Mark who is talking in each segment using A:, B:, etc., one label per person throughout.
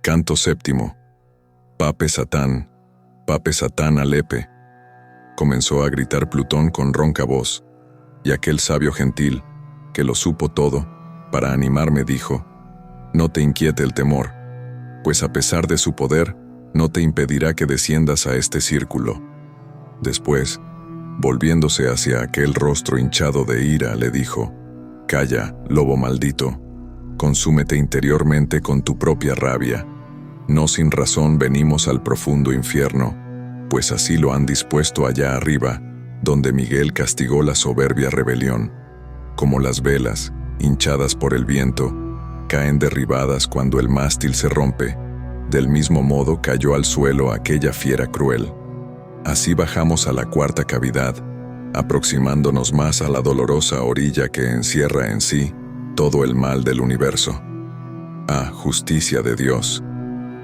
A: Canto séptimo. Pape Satán Alepe. Comenzó a gritar Plutón con ronca voz, y aquel sabio gentil, que lo supo todo, para animarme dijo: no te inquiete el temor, pues a pesar de su poder, no te impedirá que desciendas a este círculo. Después, volviéndose hacia aquel rostro hinchado de ira, le dijo: calla, lobo maldito, consúmete interiormente con tu propia rabia. No sin razón venimos al profundo infierno, pues así lo han dispuesto allá arriba, donde Miguel castigó la soberbia rebelión. Como las velas, hinchadas por el viento, caen derribadas cuando el mástil se rompe, del mismo modo cayó al suelo aquella fiera cruel. Así bajamos a la cuarta cavidad, aproximándonos más a la dolorosa orilla que encierra en sí todo el mal del universo. Ah, justicia de Dios,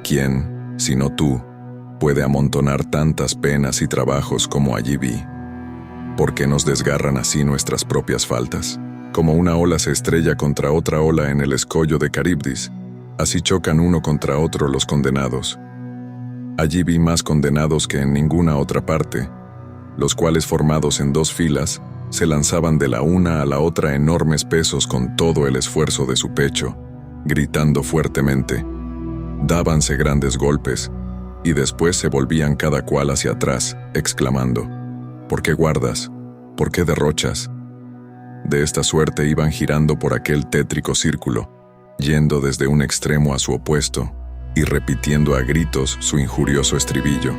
A: ¿quién, sino tú, puede amontonar tantas penas y trabajos como allí vi? ¿Por qué nos desgarran así nuestras propias faltas? Como una ola se estrella contra otra ola en el escollo de Caribdis, así chocan uno contra otro los condenados. Allí vi más condenados que en ninguna otra parte, los cuales formados en dos filas, se lanzaban de la una a la otra enormes pesos con todo el esfuerzo de su pecho, gritando fuertemente. Dábanse grandes golpes, y después se volvían cada cual hacia atrás, exclamando: ¿por qué guardas? ¿Por qué derrochas? De esta suerte iban girando por aquel tétrico círculo, yendo desde un extremo a su opuesto, y repitiendo a gritos su injurioso estribillo.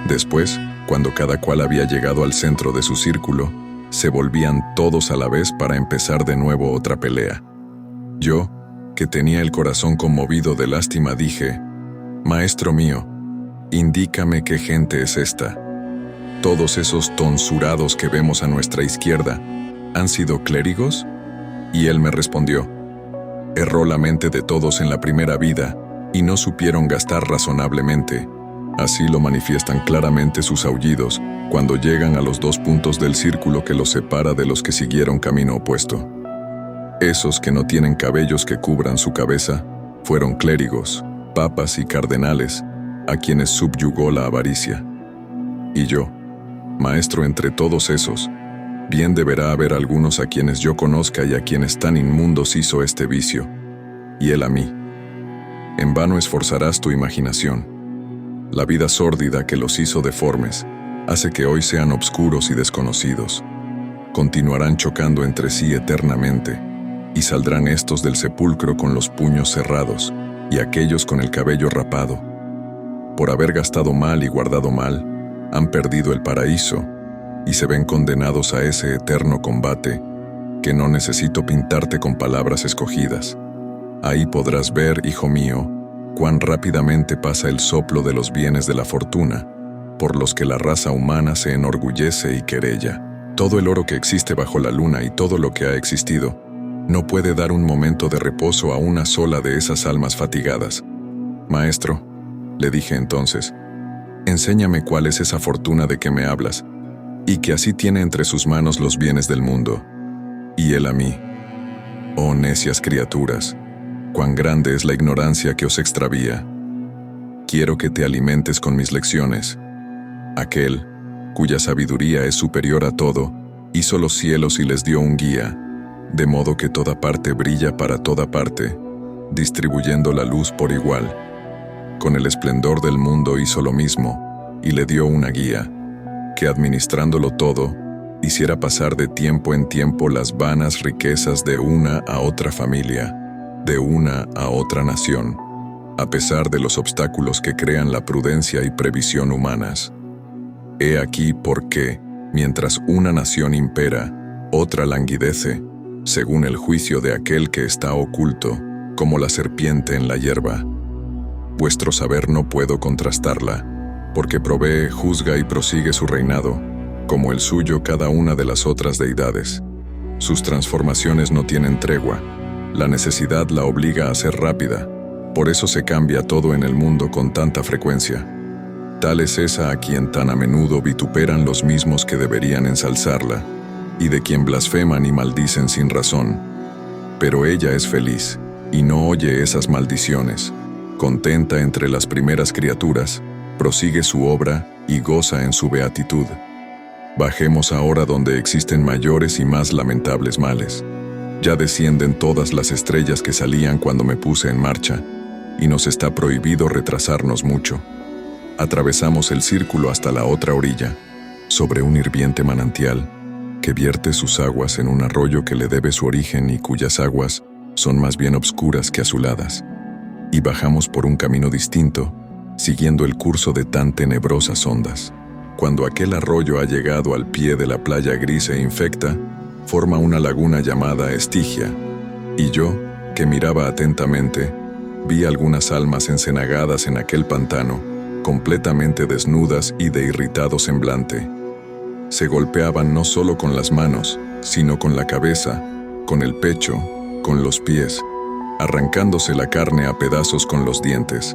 A: Después, cuando cada cual había llegado al centro de su círculo, se volvían todos a la vez para empezar de nuevo otra pelea. Yo, que tenía el corazón conmovido de lástima, dije: Maestro mío, indícame qué gente es esta. Todos esos tonsurados que vemos a nuestra izquierda, ¿han sido clérigos? Y él me respondió: erró la mente de todos en la primera vida, y no supieron gastar razonablemente. Así lo manifiestan claramente sus aullidos, cuando llegan a los dos puntos del círculo que los separa de los que siguieron camino opuesto. Esos que no tienen cabellos que cubran su cabeza, fueron clérigos, papas y cardenales, a quienes subyugó la avaricia. Y yo, maestro entre todos esos, bien deberá haber algunos a quienes yo conozca y a quienes tan inmundos hizo este vicio, y él a mí. En vano esforzarás tu imaginación. La vida sórdida que los hizo deformes hace que hoy sean obscuros y desconocidos. Continuarán chocando entre sí eternamente, y saldrán estos del sepulcro con los puños cerrados, y aquellos con el cabello rapado. Por haber gastado mal y guardado mal, han perdido el paraíso, y se ven condenados a ese eterno combate, que no necesito pintarte con palabras escogidas. Ahí podrás ver, hijo mío, cuán rápidamente pasa el soplo de los bienes de la fortuna, por los que la raza humana se enorgullece y querella. Todo el oro que existe bajo la luna y todo lo que ha existido, no puede dar un momento de reposo a una sola de esas almas fatigadas. Maestro, le dije entonces, enséñame cuál es esa fortuna de que me hablas, y que así tiene entre sus manos los bienes del mundo. Y él a mí: oh necias criaturas, cuán grande es la ignorancia que os extravía. Quiero que te alimentes con mis lecciones. Aquel, cuya sabiduría es superior a todo, hizo los cielos y les dio un guía, de modo que toda parte brilla para toda parte, distribuyendo la luz por igual. Con el esplendor del mundo hizo lo mismo, y le dio una guía, que administrándolo todo, hiciera pasar de tiempo en tiempo las vanas riquezas de una a otra familia, de una a otra nación, a pesar de los obstáculos que crean la prudencia y previsión humanas. He aquí por qué, mientras una nación impera, otra languidece, según el juicio de aquel que está oculto, como la serpiente en la hierba. Vuestro saber no puedo contrastarla, porque provee, juzga y prosigue su reinado, como el suyo cada una de las otras deidades. Sus transformaciones no tienen tregua. La necesidad la obliga a ser rápida, por eso se cambia todo en el mundo con tanta frecuencia. Tal es esa a quien tan a menudo vituperan los mismos que deberían ensalzarla, y de quien blasfeman y maldicen sin razón. Pero ella es feliz, y no oye esas maldiciones, contenta entre las primeras criaturas, prosigue su obra y goza en su beatitud. Bajemos ahora donde existen mayores y más lamentables males. Ya descienden todas las estrellas que salían cuando me puse en marcha, y nos está prohibido retrasarnos mucho. Atravesamos el círculo hasta la otra orilla, sobre un hirviente manantial, que vierte sus aguas en un arroyo que le debe su origen y cuyas aguas son más bien obscuras que azuladas. Y bajamos por un camino distinto, siguiendo el curso de tan tenebrosas ondas. Cuando aquel arroyo ha llegado al pie de la playa gris e infecta, forma una laguna llamada Estigia, y yo, que miraba atentamente, vi algunas almas encenagadas en aquel pantano, completamente desnudas y de irritado semblante. Se golpeaban no solo con las manos, sino con la cabeza, con el pecho, con los pies, arrancándose la carne a pedazos con los dientes.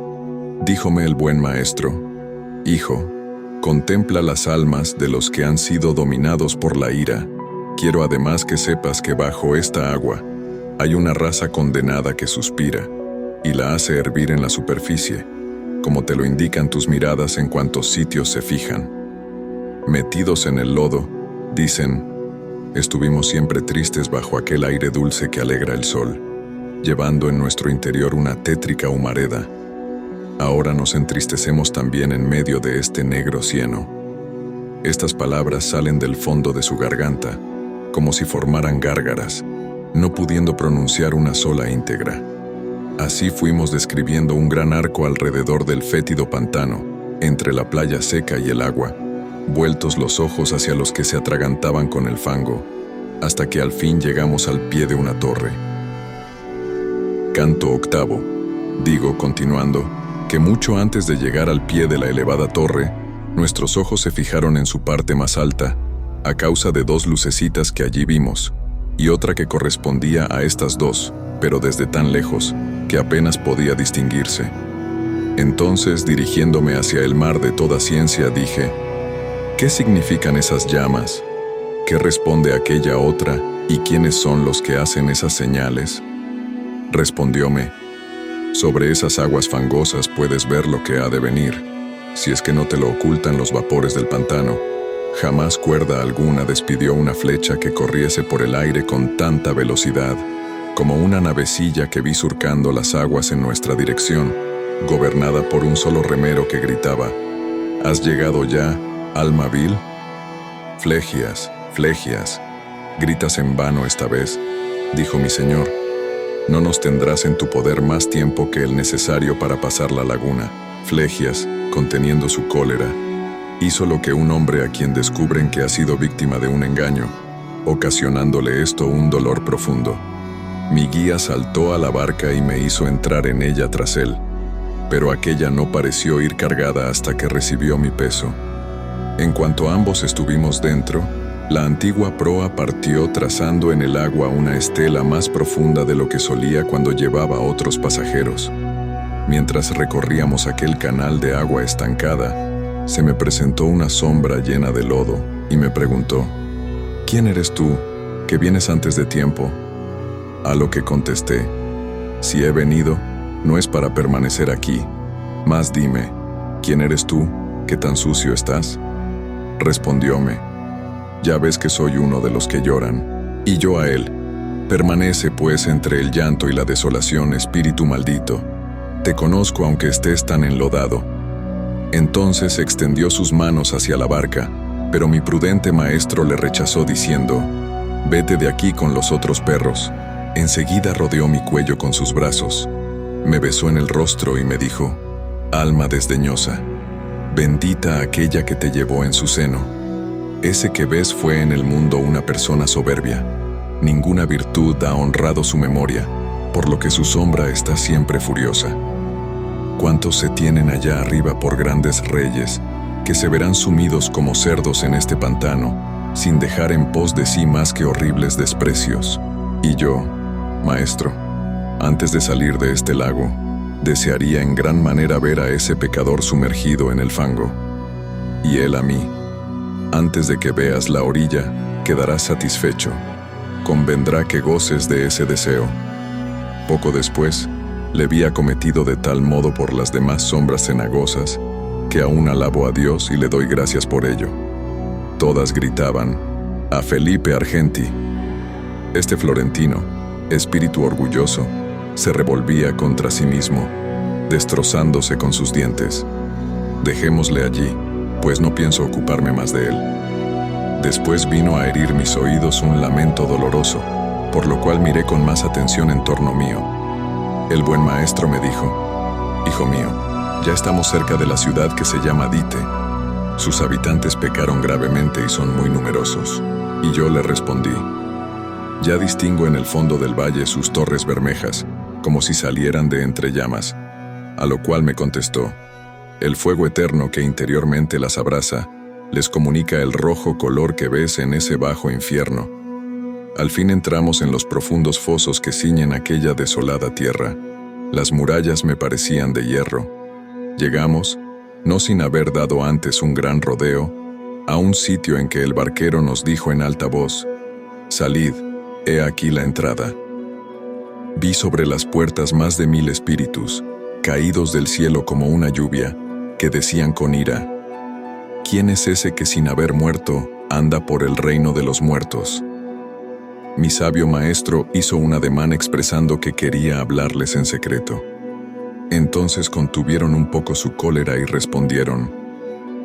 A: Díjome el buen maestro: «Hijo, contempla las almas de los que han sido dominados por la ira. Quiero además que sepas que bajo esta agua hay una raza condenada que suspira y la hace hervir en la superficie, como te lo indican tus miradas en cuantos sitios se fijan. Metidos en el lodo, dicen, estuvimos siempre tristes bajo aquel aire dulce que alegra el sol, llevando en nuestro interior una tétrica humareda. Ahora nos entristecemos también en medio de este negro cieno». Estas palabras salen del fondo de su garganta, como si formaran gárgaras, no pudiendo pronunciar una sola íntegra. Así fuimos describiendo un gran arco alrededor del fétido pantano, entre la playa seca y el agua, vueltos los ojos hacia los que se atragantaban con el fango, hasta que al fin llegamos al pie de una torre. Canto octavo. Digo, continuando, que mucho antes de llegar al pie de la elevada torre, nuestros ojos se fijaron en su parte más alta, a causa de dos lucecitas que allí vimos, y otra que correspondía a estas dos, pero desde tan lejos, que apenas podía distinguirse. Entonces, dirigiéndome hacia el mar de toda ciencia, dije: ¿qué significan esas llamas? ¿Qué responde aquella otra? ¿Y quiénes son los que hacen esas señales? Respondióme: sobre esas aguas fangosas puedes ver lo que ha de venir, si es que no te lo ocultan los vapores del pantano. Jamás cuerda alguna despidió una flecha que corriese por el aire con tanta velocidad, como una navecilla que vi surcando las aguas en nuestra dirección, gobernada por un solo remero que gritaba: ¿has llegado ya, alma vil? Flegias, Flegias, gritas en vano esta vez, dijo mi señor. No nos tendrás en tu poder más tiempo que el necesario para pasar la laguna. Flegias, conteniendo su cólera, hizo lo que un hombre a quien descubren que ha sido víctima de un engaño, ocasionándole esto un dolor profundo. Mi guía saltó a la barca y me hizo entrar en ella tras él, pero aquella no pareció ir cargada hasta que recibió mi peso. En cuanto ambos estuvimos dentro, la antigua proa partió trazando en el agua una estela más profunda de lo que solía cuando llevaba otros pasajeros. Mientras recorríamos aquel canal de agua estancada, se me presentó una sombra llena de lodo y me preguntó: ¿quién eres tú, que vienes antes de tiempo? A lo que contesté: si he venido, no es para permanecer aquí. Mas dime, ¿quién eres tú, que tan sucio estás? Respondióme: ya ves que soy uno de los que lloran. Y yo a él: permanece pues entre el llanto y la desolación, espíritu maldito. Te conozco aunque estés tan enlodado. Entonces extendió sus manos hacia la barca, pero mi prudente maestro le rechazó diciendo: vete de aquí con los otros perros. Enseguida rodeó mi cuello con sus brazos, me besó en el rostro y me dijo: alma desdeñosa, bendita aquella que te llevó en su seno. Ese que ves fue en el mundo una persona soberbia. Ninguna virtud ha honrado su memoria, por lo que su sombra está siempre furiosa. ¿Cuántos se tienen allá arriba por grandes reyes, que se verán sumidos como cerdos en este pantano, sin dejar en pos de sí más que horribles desprecios? Y yo, maestro, antes de salir de este lago, desearía en gran manera ver a ese pecador sumergido en el fango. Y él a mí. Antes de que veas la orilla, quedarás satisfecho. Convendrá que goces de ese deseo. Poco después, Le vi acometido de tal modo por las demás sombras cenagosas, que aún alabo a Dios y le doy gracias por ello. Todas gritaban, «A Felipe Argenti». Este florentino, espíritu orgulloso, se revolvía contra sí mismo, destrozándose con sus dientes. Dejémosle allí, pues no pienso ocuparme más de él. Después vino a herir mis oídos un lamento doloroso, por lo cual miré con más atención en torno mío. El buen maestro me dijo, «Hijo mío, ya estamos cerca de la ciudad que se llama Dite. Sus habitantes pecaron gravemente y son muy numerosos». Y yo le respondí, «Ya distingo en el fondo del valle sus torres bermejas, como si salieran de entre llamas». A lo cual me contestó, «El fuego eterno que interiormente las abraza, les comunica el rojo color que ves en ese bajo infierno». Al fin entramos en los profundos fosos que ciñen aquella desolada tierra. Las murallas me parecían de hierro. Llegamos, no sin haber dado antes un gran rodeo, a un sitio en que el barquero nos dijo en alta voz, «Salid, he aquí la entrada». Vi sobre las puertas más de 1000 espíritus, caídos del cielo como una lluvia, que decían con ira, «¿Quién es ese que sin haber muerto anda por el reino de los muertos?». Mi sabio maestro hizo un ademán expresando que quería hablarles en secreto. Entonces contuvieron un poco su cólera y respondieron,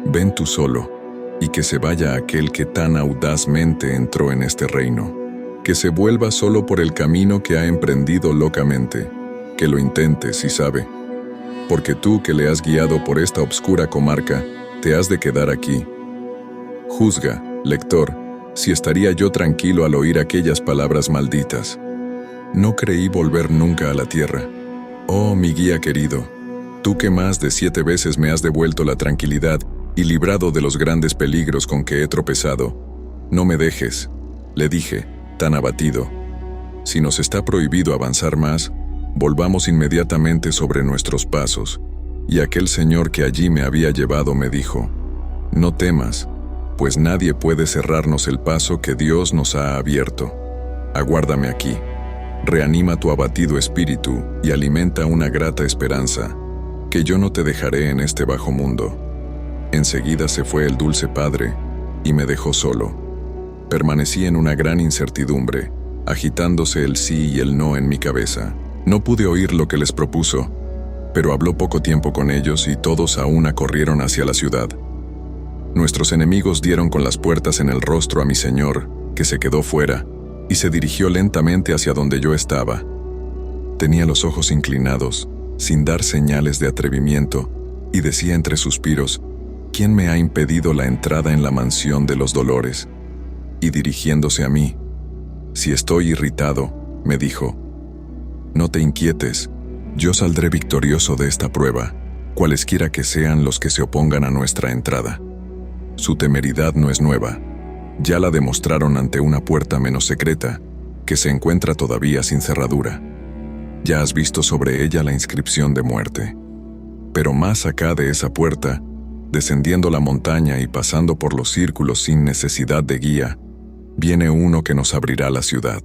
A: «Ven tú solo, y que se vaya aquel que tan audazmente entró en este reino, que se vuelva solo por el camino que ha emprendido locamente, que lo intente si sabe, porque tú que le has guiado por esta obscura comarca, te has de quedar aquí. Juzga, lector, si estaría yo tranquilo al oír aquellas palabras malditas. No creí volver nunca a la tierra. Oh, mi guía querido, tú que más de 7 veces me has devuelto la tranquilidad y librado de los grandes peligros con que he tropezado, no me dejes, le dije, tan abatido. Si nos está prohibido avanzar más, volvamos inmediatamente sobre nuestros pasos. Y aquel señor que allí me había llevado me dijo, no temas, pues nadie puede cerrarnos el paso que Dios nos ha abierto. Aguárdame aquí. Reanima tu abatido espíritu y alimenta una grata esperanza, que yo no te dejaré en este bajo mundo. Enseguida se fue el dulce padre y me dejó solo. Permanecí en una gran incertidumbre, agitándose el sí y el no en mi cabeza. No pude oír lo que les propuso, pero habló poco tiempo con ellos y todos a una corrieron hacia la ciudad. Nuestros enemigos dieron con las puertas en el rostro a mi señor, que se quedó fuera, y se dirigió lentamente hacia donde yo estaba. Tenía los ojos inclinados, sin dar señales de atrevimiento, y decía entre suspiros, ¿quién me ha impedido la entrada en la mansión de los dolores? Y dirigiéndose a mí, si estoy irritado, me dijo, no te inquietes, yo saldré victorioso de esta prueba, cualesquiera que sean los que se opongan a nuestra entrada. Su temeridad no es nueva, ya la demostraron ante una puerta menos secreta, que se encuentra todavía sin cerradura. Ya has visto sobre ella la inscripción de muerte. Pero más acá de esa puerta, descendiendo la montaña y pasando por los círculos sin necesidad de guía, viene uno que nos abrirá la ciudad.